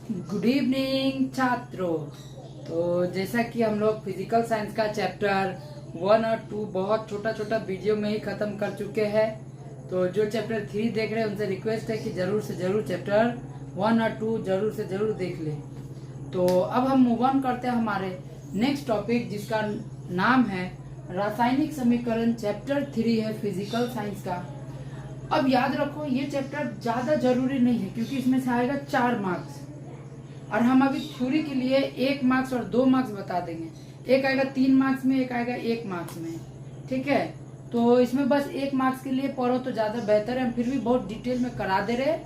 Good evening छात्रों। तो जैसा कि हम लोग फिजिकल साइंस का चैप्टर 1 और 2 बहुत छोटा छोटा वीडियो में ही खत्म कर चुके हैं। तो जो चैप्टर 3 देख रहे हैं उनसे रिक्वेस्ट है कि जरूर से जरूर चैप्टर 1 और 2 जरूर से जरूर देख लें। तो अब हम मूव ऑन करते हैं हमारे नेक्स्ट टॉपिक, जिसका नाम है रासायनिक समीकरण। चैप्टर 3 है फिजिकल साइंस का। अब याद रखो, ये चैप्टर ज्यादा जरूरी नहीं है क्योंकि इसमें से आएगा 4 मार्क्स, और हम अभी थ्योरी के लिए 1 मार्क्स और 2 मार्क्स बता देंगे। एक आएगा 3 मार्क्स में, एक आएगा 1 मार्क्स में। ठीक है, तो इसमें बस 1 मार्क्स के लिए पढ़ो तो ज्यादा बेहतर है। हम फिर भी बहुत डिटेल में करा दे रहे,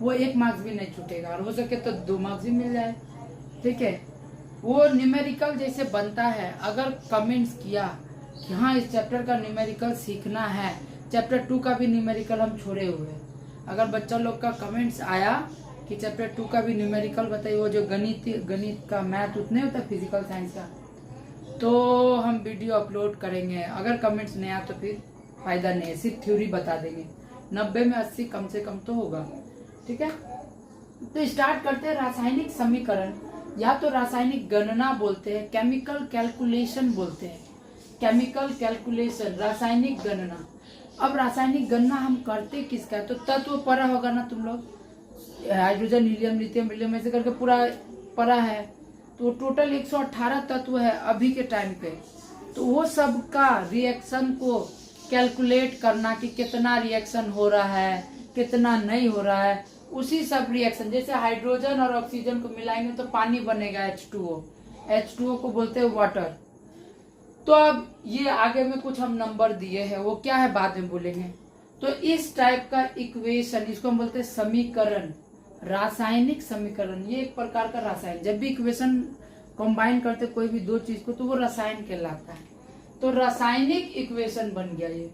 वो 1 मार्क्स भी नहीं छूटेगा, और हो सके तो 2 मार्क्स भी मिल जाए। ठीक है, वो न्यूमेरिकल जैसे बनता है। अगर कमेंट्स किया कि हाँ इस चैप्टर का न्यूमेरिकल सीखना है, चैप्टर 2 का भी न्यूमेरिकल हम छोड़े हुए हैं, अगर बच्चा लोग का कमेंट्स आया कि चैप्टर 2 का भी न्यूमेरिकल बताइए, वो जो गणित का मैथ उतने होता है फिजिकल साइंस का, तो हम वीडियो अपलोड करेंगे। अगर कमेंट्स नहीं आया तो फिर फायदा नहीं है, सिर्फ थ्योरी बता देंगे। 90 में 80 कम से कम तो होगा। ठीक है, तो स्टार्ट करते हैं। रासायनिक समीकरण या तो रासायनिक गणना बोलते हैं, केमिकल कैलकुलेशन बोलते हैं। केमिकल कैलकुलेशन, रासायनिक गणना। अब रासायनिक गणना हम करते किसका, तो तत्व पढ़ा होगा ना तुम लोग, हाइड्रोजन हीलियम लिथियम विलियम ऐसे करके पूरा पढ़ा है। तो टोटल 118 तत्व है अभी के टाइम पे। तो वो सब का रिएक्शन को कैलकुलेट करना कि कितना रिएक्शन हो रहा है, कितना नहीं हो रहा है, उसी सब रिएक्शन। जैसे हाइड्रोजन और ऑक्सीजन को मिलाएंगे तो पानी बनेगा H2O। H2O को बोलते हैं वाटर। तो अब ये आगे में कुछ हम नंबर दिए हैं, वो क्या है बाद में बोलेंगे। तो इस टाइप का इक्वेशन, इसको हम बोलते हैं समीकरण, रासायनिक समीकरण। ये एक प्रकार का रसायन, जब भी इक्वेशन कंबाइन करते कोई भी दो चीज को तो वो रसायन कहलाता है। तो रासायनिक इक्वेशन बन गया ये।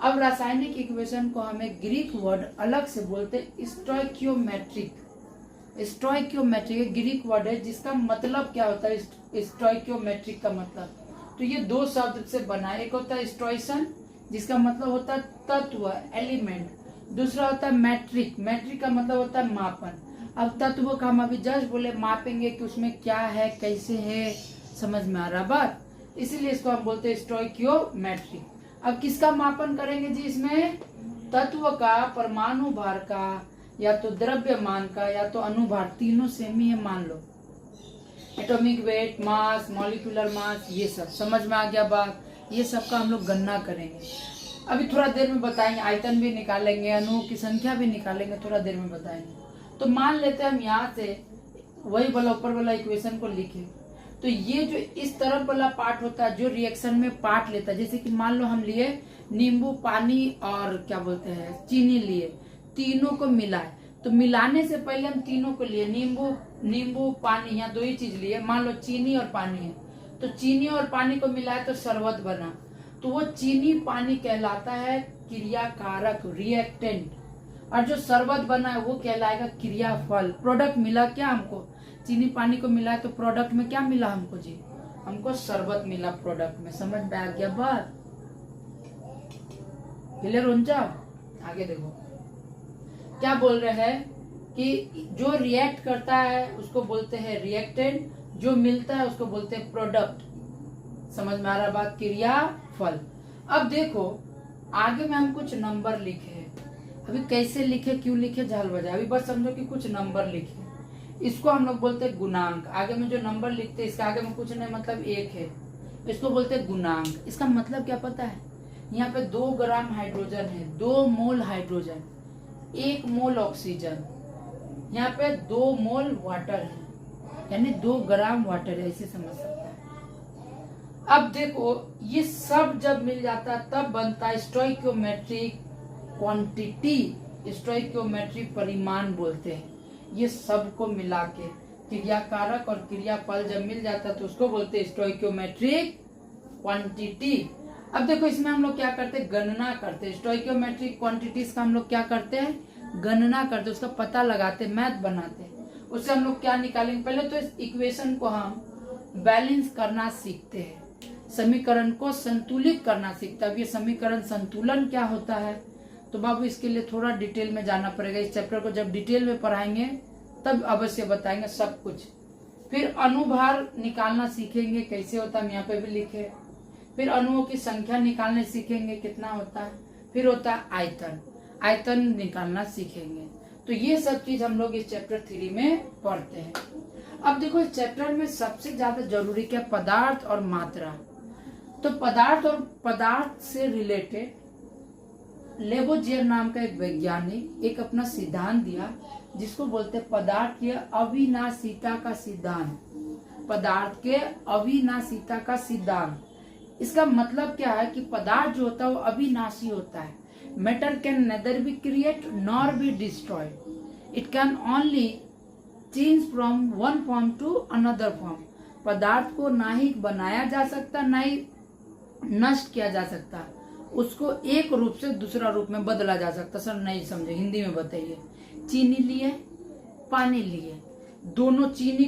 अब रासायनिक इक्वेशन को हमें ग्रीक वर्ड अलग से बोलते हैं स्टोइकियोमेट्रिक। स्टोइकियोमेट्रिक ग्रीक वर्ड है जिसका मतलब क्या होता है, स्टोइकियोमेट्रिक का मतलब। तो ये 2 शब्द से बना है। एक होता है स्टोइसन जिसका मतलब होता है तत्व, एलिमेंट। दूसरा होता है मैट्रिक, मैट्रिक का मतलब होता है मापन। अब तत्व का हम अभी जस्ट बोले मापेंगे कि उसमें क्या है, कैसे है, समझ में आ रहा बात, इसीलिए इसको हम बोलते हैं स्टोइकियोमेट्रिक। अब किसका मापन करेंगे जी, इसमें तत्व का, परमाणु भार का, या तो द्रव्यमान का, या तो अनुभार, तीनों सेम ही है मान लो। एटॉमिक वेट, मास, मॉलिक्यूलर मास, ये सब समझ में आ गया बात। ये सब का हम लोग गणना करेंगे, अभी थोड़ा देर में बताएंगे। आयतन भी निकालेंगे, अणुओं की संख्या भी निकालेंगे, थोड़ा देर में बताएंगे। तो मान लेते हैं हम यहाँ से वही वाला ऊपर वाला इक्वेशन को लिखे। तो ये जो इस तरफ वाला पार्ट होता है जो रिएक्शन में पार्ट लेता है, जैसे कि मान लो हम लिए नींबू, पानी और क्या बोलते हैं चीनी लिए, तीनों को मिलाए। तो मिलाने से पहले हम तीनों को लिए, नींबू पानी, यहाँ 2 ही चीज लिए। मान लो चीनी और पानी है, तो चीनी और पानी को मिलाए तो शरबत बना। तो वो चीनी पानी कहलाता है क्रियाकारक, रिएक्टेंट, और जो शरबत बना है वो कहलाएगा क्रियाफल। प्रोडक्ट मिला क्या हमको, चीनी पानी को मिला तो प्रोडक्ट में क्या मिला हमको जी, हमको शरबत मिला प्रोडक्ट में। समझ में आ गया बात, क्लियर हो जाओ। आगे देखो क्या बोल रहे हैं कि जो रिएक्ट करता है उसको बोलते हैं रिएक्टेंट, जो मिलता है उसको बोलते हैं प्रोडक्ट। समझ में आ रहा बात, क्रियाफल। अब देखो आगे में हम कुछ नंबर लिखे हैं, अभी कैसे लिखे, क्यों लिखे, झाल बजा, अभी बस समझो कि कुछ नंबर लिखे। इसको हम लोग बोलते हैं गुणांक। आगे में जो नंबर लिखते हैं इसका आगे में कुछ नहीं, मतलब 1 है, इसको बोलते हैं गुणांक। इसका मतलब क्या पता है, यहाँ पे 2 ग्राम हाइड्रोजन है, 2 मोल हाइड्रोजन, 1 मोल ऑक्सीजन, यहाँ पे 2 मोल वाटर है, यानी 2 ग्राम वाटर है, ऐसे समझ सकते हैं। अब देखो ये सब जब मिल जाता है तब बनता है स्टोइकियोमेट्रिक क्वांटिटी। स्टोइकियोमेट्रिक परिमाण बोलते हैं। ये सब को मिला के क्रियाकारक और क्रियाफल जब मिल जाता है तो उसको बोलते हैं स्टोइकियोमेट्रिक क्वांटिटी। अब देखो इसमें हम लोग क्या करते हैं, गणना करते हैं। स्टोइकियोमेट्रिक क्वांटिटीज का हम लोग क्या करते हैं, गणना करते हैं, उसका पता लगाते हैं, मैथ बनाते हैं। उससे हम लोग क्या निकालेंगे, पहले तो इस इक्वेशन को हम बैलेंस करना सीखते हैं, समीकरण को संतुलित करना सीखता है। अब ये समीकरण संतुलन क्या होता है, तो बाबू इसके लिए थोड़ा डिटेल में जाना पड़ेगा। इस चैप्टर को जब डिटेल में पढ़ाएंगे तब अवश्य बताएंगे सब कुछ। फिर अणुभार निकालना सीखेंगे कैसे होता है, हम यहाँ पे भी लिखे। फिर अणुओं की संख्या निकालने सीखेंगे कितना होता है। फिर होता है आयतन, आयतन निकालना सीखेंगे। तो ये सब चीज हम लोग इस चैप्टर 3 में पढ़ते हैं। अब देखो इस चैप्टर में सबसे ज्यादा जरूरी क्या, पदार्थ और मात्रा। तो पदार्थ और पदार्थ से रिलेटेड लेबोजियर नाम का एक वैज्ञानिक एक अपना सिद्धांत दिया, जिसको बोलते हैं पदार्थ की अविनाशिता का सिद्धांत। पदार्थ के अविनाशिता का सिद्धांत, इसका मतलब क्या है कि पदार्थ जो होता है वो अविनाशी होता है। Matter can neither be create nor be destroyed, it can only change from one form to another form. पदार्थ को ना ही बनाया जा सकता, ना ही नष्ट किया जा सकता, उसको एक रूप से दूसरा रूप में बदला जा सकता। सर नहीं समझे, हिंदी में बताइए। चीनी लिए, पानी लिए, दोनों चीनी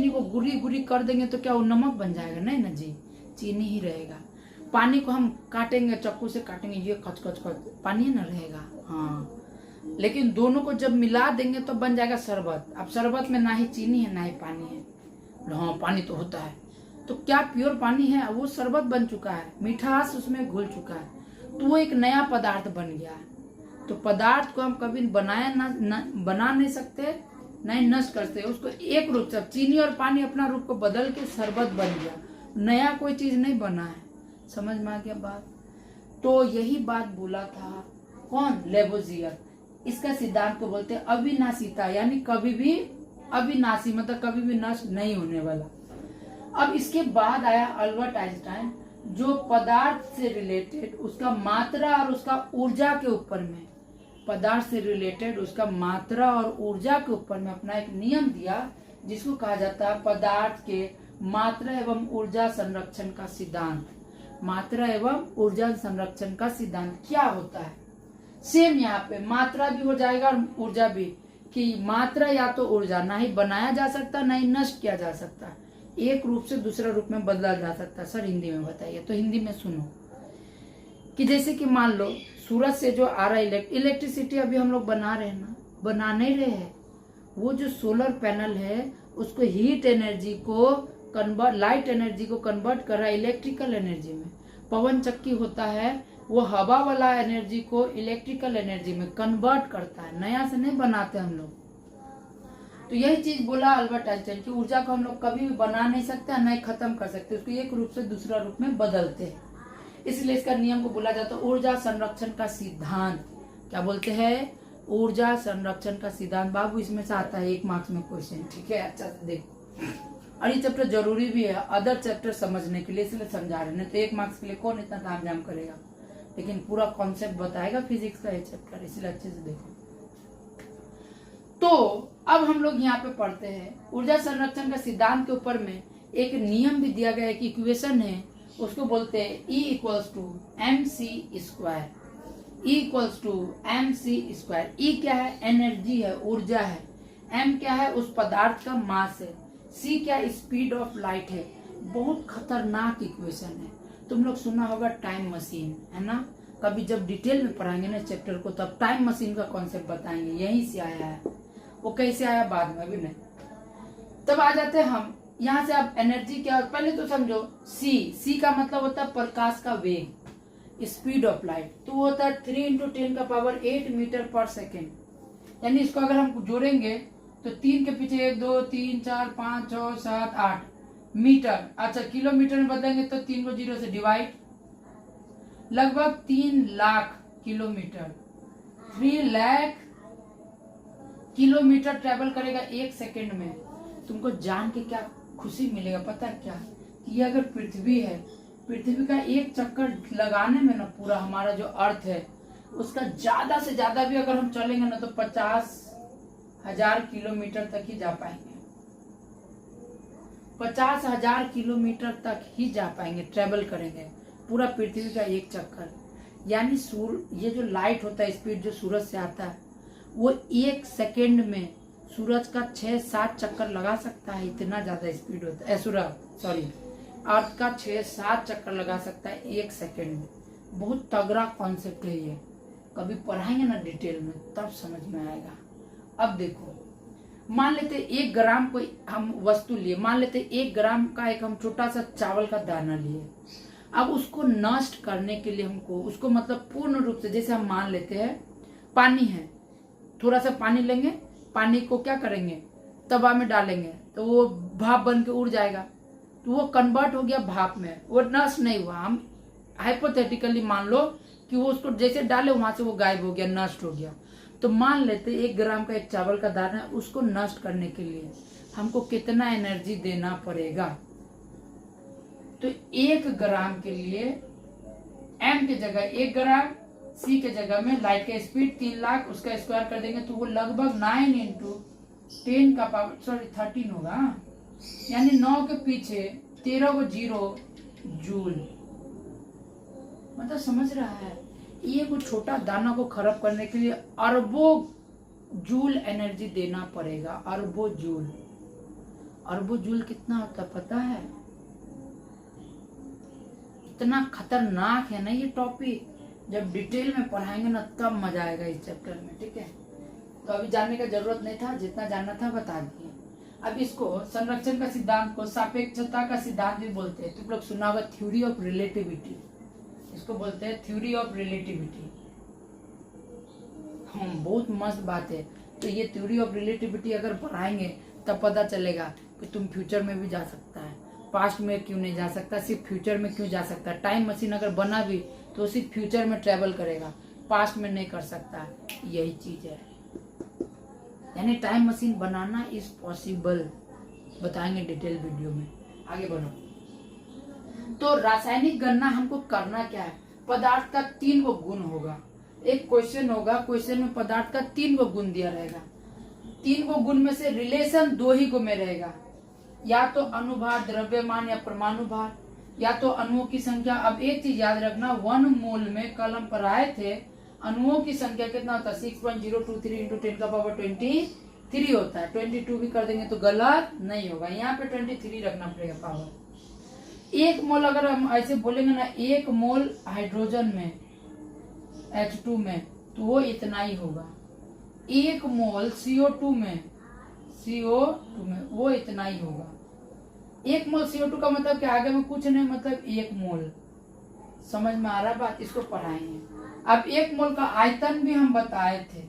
को गुरी गुरी कर देंगे तो क्या वो नमक बन जाएगा? नहीं ना जी, चीनी ही रहेगा। पानी को हम काटेंगे, चाकू से काटेंगे, ये कच कच कच पानी ना रहेगा। हाँ, लेकिन दोनों को जब मिला देंगे तो बन जाएगा शरबत। अब शरबत में ना ही चीनी है ना ही पानी है। हाँ, पानी तो होता है, तो क्या प्योर पानी है? वो शरबत बन चुका है, मिठास उसमें घुल चुका है, तो वो एक नया पदार्थ बन गया है। तो पदार्थ को हम कभी बना नहीं सकते, नहीं नष्ट कर सकते। उसको एक रूप से, चीनी और पानी अपना रूप को बदल के शरबत बन गया, नया कोई चीज नहीं बना है। समझ में आ गया बात? तो यही बात बोला था कौन? लेबोजियर। इसका सिद्धांत को बोलते हैं अविनाशिता, यानी कभी भी अविनाशी, मतलब कभी भी नष्ट नहीं होने वाला। अब इसके बाद आया अल्बर्ट आइंस्टाइन, जो पदार्थ से रिलेटेड उसका मात्रा और उसका ऊर्जा के ऊपर में, पदार्थ से रिलेटेड उसका मात्रा और ऊर्जा के ऊपर में अपना एक नियम दिया, जिसको कहा जाता है पदार्थ के मात्रा एवं ऊर्जा संरक्षण का सिद्धांत। मात्रा एवं ऊर्जा संरक्षण का सिद्धांत क्या होता है? सेम यहाँ पे मात्रा भी हो जाएगा और ऊर्जा भी, कि मात्रा या तो ऊर्जा ना ही बनाया जा सकता ना ही नष्ट किया जा सकता, एक रूप से दूसरा रूप में बदला जा सकता। सर हिंदी में बताइए। तो हिंदी में सुनो कि जैसे कि मान लो सूरज से जो आ रहा है इलेक्ट्रिसिटी, अभी हम लोग बना रहे हैं ना, बना नहीं रहे हैं, वो जो सोलर पैनल है उसको हीट एनर्जी को कन्वर्ट, लाइट एनर्जी को कन्वर्ट कर रहा है इलेक्ट्रिकल एनर्जी में। पवन चक्की होता है, वो हवा वाला एनर्जी को इलेक्ट्रिकल एनर्जी में कन्वर्ट करता है, नया से नहीं बनाते हम लोग। तो यही चीज बोला अल्बर्ट आइंस्टाइन की ऊर्जा को हम लोग कभी भी बना नहीं सकते, न खत्म कर सकते, उसको एक रूप से दूसरा रूप में बदलते हैं। इसलिए इसका नियम को बोला जाता है ऊर्जा संरक्षण का सिद्धांत। क्या बोलते हैं? ऊर्जा संरक्षण का सिद्धांत। बाबू इसमें से आता है 1 मार्क्स में क्वेश्चन, ठीक है? अच्छा से देखो, और ये चैप्टर जरूरी भी है अदर चैप्टर समझने के लिए, इसलिए समझा रहे हैं। तो 1 मार्क्स के लिए कौन इतना ताम झाम करेगा, लेकिन पूरा कॉन्सेप्ट बताएगा फिजिक्स का ये चैप्टर, इसलिए अच्छे से देखो। तो अब हम लोग यहाँ पे पढ़ते हैं ऊर्जा संरक्षण का सिद्धांत के ऊपर में एक नियम भी दिया गया है, कि इक्वेशन है, उसको बोलते हैं E equals to mc square. E equals to mc square. E क्या है? एनर्जी है, ऊर्जा है। M क्या है? उस पदार्थ का मास है। C क्या? स्पीड ऑफ लाइट है। बहुत खतरनाक इक्वेशन है। तुम लोग सुना होगा टाइम मशीन, है ना? कभी जब डिटेल में पढ़ाएंगे ना चैप्टर को, तब टाइम मशीन का कॉन्सेप्ट बताएंगे, यहीं से आया है। वो कैसे आया बाद में, अभी नहीं। तब आ जाते हैं हम यहाँ से। आप एनर्जी क्या, पहले तो समझो। सी का मतलब होता है प्रकाश का वेग, स्पीड ऑफ लाइट, तो वो होता है 3 × 10⁸ मीटर पर सेकेंड। यानी इसको अगर हम जोड़ेंगे तो 3 के पीछे 1 2 3 4 5 6 7 8 मीटर। अच्छा, किलोमीटर में बदलेंगे तो 3 को 0 से डिवाइड, लगभग 3 lakh kilometre, 3 lakh kilometre travel करेगा 1 सेकेंड में। तुमको जान के क्या खुशी मिलेगा पता है क्या? कि ये अगर पृथ्वी है, पृथ्वी का एक चक्कर लगाने में ना, पूरा हमारा जो अर्थ है उसका ज्यादा से ज्यादा भी अगर हम चलेंगे ना, तो 50,000 किलोमीटर तक ही जा पाएंगे। 50,000 किलोमीटर तक ही जा पाएंगे, ट्रेवल करेंगे पूरा पृथ्वी का एक चक्कर। यानी ये जो लाइट होता है, स्पीड जो सूरज से आता है, वो 1 सेकेंड में सूरज का 6-7 चक्कर लगा सकता है, इतना ज्यादा स्पीड होता है। अर्थ का 6-7 चक्कर लगा सकता है 1 सेकेंड में। बहुत तगड़ा कॉन्सेप्ट है ये, कभी पढ़ाएंगे ना डिटेल में, तब समझ में आएगा। अब देखो, मान लेते 1 ग्राम कोई हम वस्तु लिए, मान लेते 1 ग्राम का एक हम छोटा सा चावल का दाना लिए। अब उसको नष्ट करने के लिए हमको उसको मतलब पूर्ण रूप से, जैसे हम मान लेते हैं पानी है, थोड़ा सा पानी लेंगे, पानी को क्या करेंगे, तवा में डालेंगे तो वो भाप बन के उड़ जाएगा, तो वो कन्वर्ट हो गया भाप में, वो नष्ट नहीं हुआ। हम हाइपोथेटिकली मान लो कि वो उसको जैसे डाले वहां से वो गायब हो गया, नष्ट हो गया। तो मान लेते 1 ग्राम का एक चावल का दाना है, उसको नष्ट करने के लिए हमको कितना एनर्जी देना पड़ेगा। तो 1 ग्राम के लिए m की जगह 1 ग्राम, c के जगह में लाइट का स्पीड 3 लाख, उसका स्क्वायर कर देंगे तो वो लगभग 9 इंटू 10 का पावर 13 होगा, यानी 9 के पीछे 13 को 0 जूल। मतलब समझ रहा है, ये कुछ छोटा दाना को खराब करने के लिए अरबों जूल एनर्जी देना पड़ेगा। अरबों जूल, अरबों जूल कितना होता पता है? इतना खतरनाक है ना ये टॉपिक, जब डिटेल में पढ़ाएंगे ना तब मजा आएगा इस चैप्टर में, ठीक है। तो अभी जानने का जरूरत नहीं था, जितना जानना था बता दिए। अब इसको संरक्षण का सिद्धांत को सापेक्षता का सिद्धांत भी बोलते हैं। तुम लोग सुना होगा थ्योरी ऑफ रिलेटिविटी, इसको बोलते हैं थ्योरी ऑफ रिलेटिविटी। बहुत मस्त बात है। तो ये थ्योरी ऑफ रिलेटिविटी अगर पढ़ाएंगे तब पता चलेगा कि तुम फ्यूचर में भी जा सकता है, पास्ट में क्यों नहीं जा सकता, सिर्फ फ्यूचर में क्यों जा सकता है। टाइम मशीन अगर बना भी तो सिर्फ फ्यूचर में ट्रेवल करेगा, पास्ट में नहीं कर सकता। यही चीज है, यानी time machine banana is possible, बताएंगे डिटेल वीडियो में। आगे बढ़ो। तो रासायनिक गणना हमको करना क्या है, पदार्थ का 3 गो गुण होगा। एक क्वेश्चन होगा, क्वेश्चन में पदार्थ का 3 गो गुण दिया रहेगा। 3 गो गुण में से रिलेशन 2 ही गो में रहेगा, या तो अणुभार, द्रव्यमान या परमाणु भार, या तो अणुओं की संख्या। अब एक चीज याद रखना, 1 मोल में कल हम पढ़ाए थे अणुओं की संख्या कितना होता है, 6.023 इंटू 10 का पावर 23 होता है। 22 भी कर देंगे तो गलत नहीं होगा, यहाँ पे 23 रखना पड़ेगा पावर। 1 मोल अगर हम ऐसे बोलेंगे ना, 1 मोल हाइड्रोजन में H2 में, तो वो इतना ही होगा। 1 मोल CO2 में वो इतना ही होगा। 1 मोल CO2 का मतलब क्या, आगे में कुछ नहीं, मतलब 1 मोल। समझ में आ रहा बात, इसको पढ़ाएंगे। अब 1 मोल का आयतन भी हम बताए थे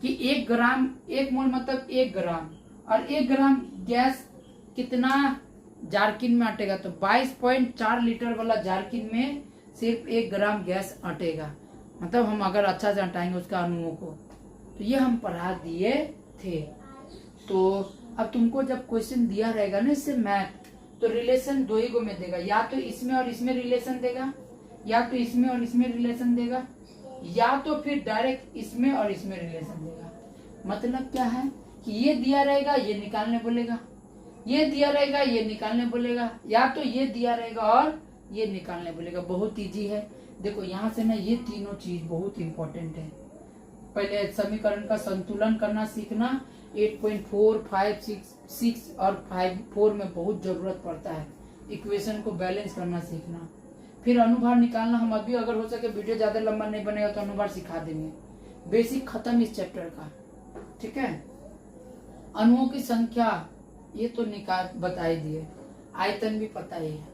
कि 1 ग्राम, 1 मोल मतलब 1 ग्राम, और 1 ग्राम गैस कितना जारकिन में अटेगा, तो 22.4 लीटर वाला जारकिन में सिर्फ 1 ग्राम गैस अटेगा। मतलब हम अगर अच्छा से हटाएंगे उसका अणुओं को, तो ये हम पढ़ा दिए थे। तो अब तुमको जब क्वेश्चन दिया रहेगा ना इससे मैथ, तो रिलेशन 2 ही गो में देगा, या तो इसमें और इसमें रिलेशन देगा, या तो इसमें और इसमें रिलेशन देगा, या तो फिर डायरेक्ट इसमें और इसमें रिलेशन देगा। मतलब क्या है कि ये दिया रहेगा, ये निकालने बोलेगा, ये दिया रहेगा, ये निकालने बोलेगा, या तो ये दिया रहेगा और ये निकालने बोलेगा। बहुत इजी है। देखो यहाँ से ना ये तीनों चीज बहुत इंपॉर्टेंट है। पहले समीकरण का संतुलन करना सीखना, 8.4, 5, 6 और 4 में बहुत जरूरत पड़ता है। इक्वेशन को बैलेंस करना सीखना, फिर अनुभार निकालना। हम अभी अगर हो सके वीडियो ज्यादा लंबा नहीं बनेगा तो अनुभार सिखा देंगे। बेसिक खत्म इस चैप्टर का, ठीक है। अणुओं की संख्या ये तो निकाल बता ही दिए, आयतन भी पता ही है।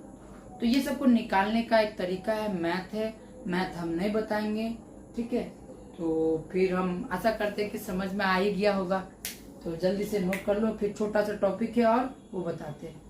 तो ये सबको निकालने का एक तरीका है, मैथ है। मैथ हम नहीं बताएंगे, ठीक है। तो फिर हम आशा करते हैं कि समझ में आ ही गया होगा। तो जल्दी से नोट कर लो, फिर छोटा सा टॉपिक है और वो बताते हैं।